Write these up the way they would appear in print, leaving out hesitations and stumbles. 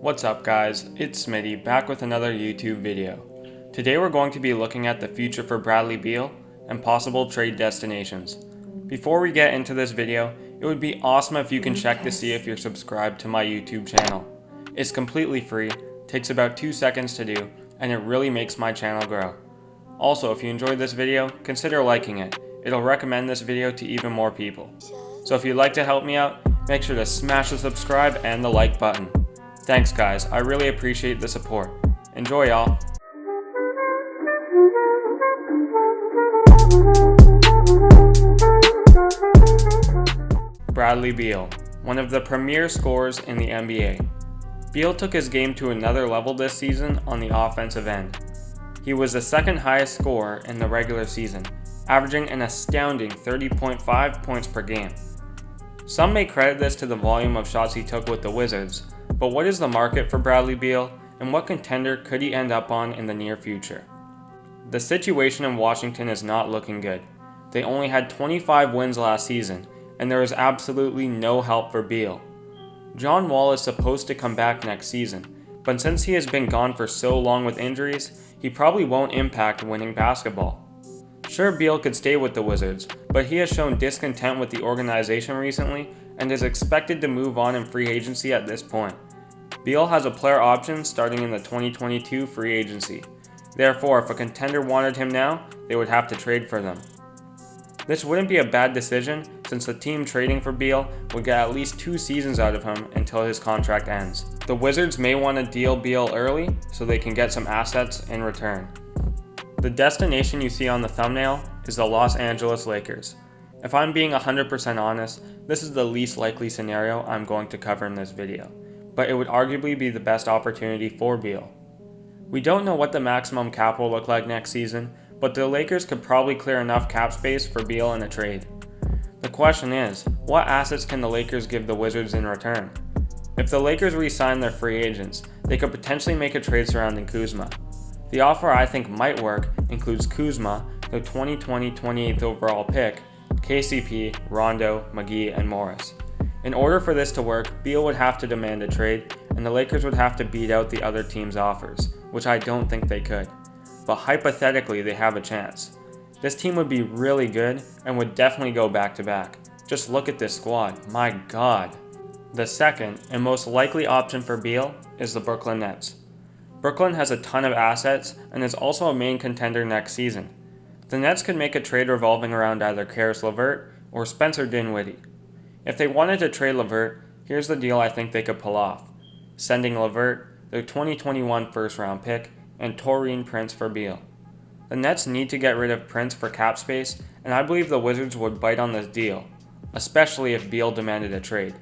What's up guys, it's Smitty back with another YouTube video. Today we're going to be looking at the future for Bradley Beal and possible trade destinations. Before we get into this video, it would be awesome if you can check to see if you're subscribed to my YouTube channel. It's completely free, takes about 2 seconds to do, and it really makes my channel grow. Also, if you enjoyed this video, consider liking it. It'll recommend this video to even more people. So if you'd like to help me out, make sure to smash the subscribe and the like button. Thanks guys, I really appreciate the support. Enjoy y'all. Bradley Beal, one of the premier scorers in the NBA. Beal took his game to another level this season on the offensive end. He was the second highest scorer in the regular season, averaging an astounding 30.5 points per game. Some may credit this to the volume of shots he took with the Wizards, but what is the market for Bradley Beal, and what contender could he end up on in the near future? The situation in Washington is not looking good. They only had 25 wins last season, and there is absolutely no help for Beal. John Wall is supposed to come back next season, but since he has been gone for so long with injuries, he probably won't impact winning basketball. Sure, Beal could stay with the Wizards, but he has shown discontent with the organization recently and is expected to move on in free agency at this point. Beal has a player option starting in the 2022 free agency. Therefore, if a contender wanted him now, they would have to trade for them. This wouldn't be a bad decision since the team trading for Beal would get at least 2 seasons out of him until his contract ends. The Wizards may want to deal Beal early so they can get some assets in return. The destination you see on the thumbnail is the Los Angeles Lakers. If I'm being 100% honest, this is the least likely scenario I'm going to cover in this video, but it would arguably be the best opportunity for Beal. We don't know what the maximum cap will look like next season, but the Lakers could probably clear enough cap space for Beal in a trade. The question is, what assets can the Lakers give the Wizards in return? If the Lakers re-sign their free agents, they could potentially make a trade surrounding Kuzma. The offer I think might work includes Kuzma, the 2020 28th overall pick, KCP, Rondo, McGee, and Morris. In order for this to work, Beal would have to demand a trade, and the Lakers would have to beat out the other team's offers, which I don't think they could. But hypothetically, they have a chance. This team would be really good and would definitely go back-to-back. Just look at this squad, my god. The second and most likely option for Beal is the Brooklyn Nets. Brooklyn has a ton of assets and is also a main contender next season. The Nets could make a trade revolving around either Caris LeVert or Spencer Dinwiddie. If they wanted to trade LeVert, here's the deal I think they could pull off. Sending LeVert, their 2021 first round pick, and Taurean Prince for Beal. The Nets need to get rid of Prince for cap space, and I believe the Wizards would bite on this deal, especially if Beal demanded a trade.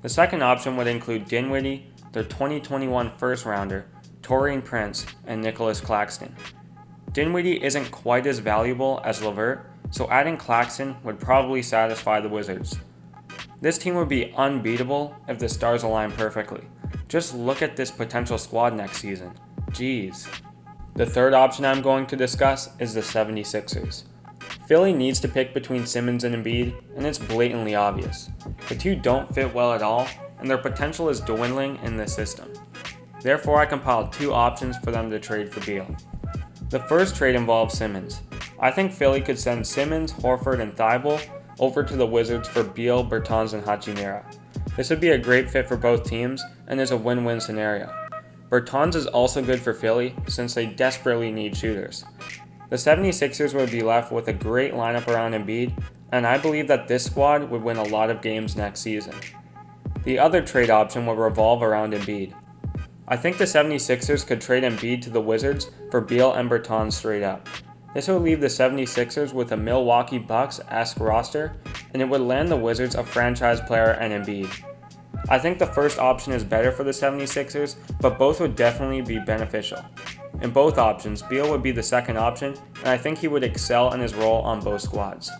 The second option would include Dinwiddie, their 2021 first rounder, Taurean Prince, and Nicholas Claxton. Dinwiddie isn't quite as valuable as LeVert, so adding Claxton would probably satisfy the Wizards. This team would be unbeatable if the stars align perfectly. Just look at this potential squad next season. Jeez. The third option I'm going to discuss is the 76ers. Philly needs to pick between Simmons and Embiid, and it's blatantly obvious. The two don't fit well at all, and their potential is dwindling in this system. Therefore, I compiled 2 options for them to trade for Beal. The first trade involves Simmons. I think Philly could send Simmons, Horford, and Thibault over to the Wizards for Beal, Bertans, and Hachimura. This would be a great fit for both teams and is a win-win scenario. Bertans is also good for Philly since they desperately need shooters. The 76ers would be left with a great lineup around Embiid, and I believe that this squad would win a lot of games next season. The other trade option would revolve around Embiid. I think the 76ers could trade Embiid to the Wizards for Beal and Bertans straight up. This would leave the 76ers with a Milwaukee Bucks-esque roster, and it would land the Wizards a franchise player and Embiid. I think the first option is better for the 76ers, but both would definitely be beneficial. In both options, Beal would be the second option, and I think he would excel in his role on both squads.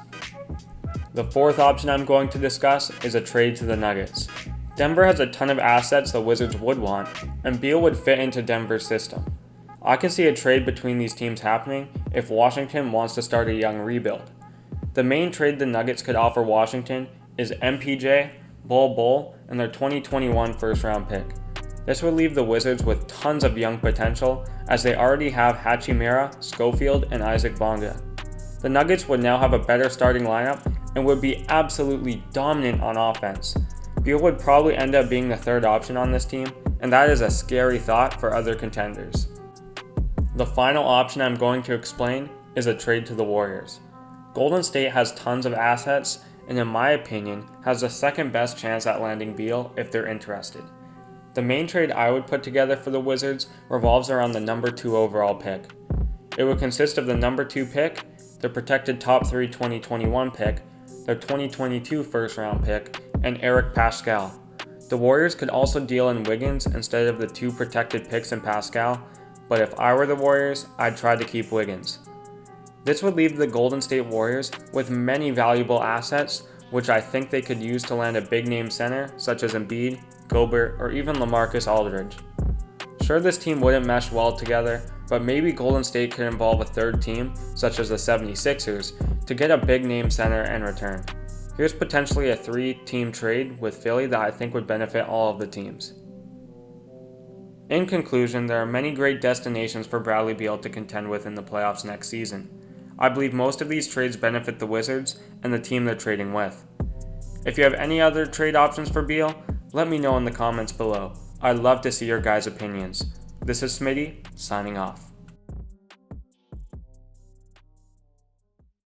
The fourth option I'm going to discuss is a trade to the Nuggets. Denver has a ton of assets the Wizards would want, and Beal would fit into Denver's system. I can see a trade between these teams happening if Washington wants to start a young rebuild. The main trade the Nuggets could offer Washington is MPJ, Bol Bol, and their 2021 first round pick. This would leave the Wizards with tons of young potential, as they already have Hachimura, Schofield, and Isaac Bonga. The Nuggets would now have a better starting lineup and would be absolutely dominant on offense. Beal would probably end up being the third option on this team, and that is a scary thought for other contenders. The final option I'm going to explain is a trade to the Warriors. Golden State has tons of assets, and in my opinion, has the second best chance at landing Beal if they're interested. The main trade I would put together for the Wizards revolves around the number 2 overall pick. It would consist of the number 2 pick, the protected top 3 2021 pick, their 2022 first round pick, and Eric Pascal. The Warriors could also deal in Wiggins instead of the 2 protected picks in Pascal, but if I were the Warriors, I'd try to keep Wiggins. This would leave the Golden State Warriors with many valuable assets, which I think they could use to land a big name center such as Embiid, Gobert, or even LaMarcus Aldridge. Sure, this team wouldn't mesh well together, but maybe Golden State could involve a third team, such as the 76ers, to get a big name center in return. Here's potentially a 3-team trade with Philly that I think would benefit all of the teams. In conclusion, there are many great destinations for Bradley Beal to contend with in the playoffs next season. I believe most of these trades benefit the Wizards and the team they're trading with. If you have any other trade options for Beal, let me know in the comments below. I'd love to see your guys' opinions. This is Smitty, signing off.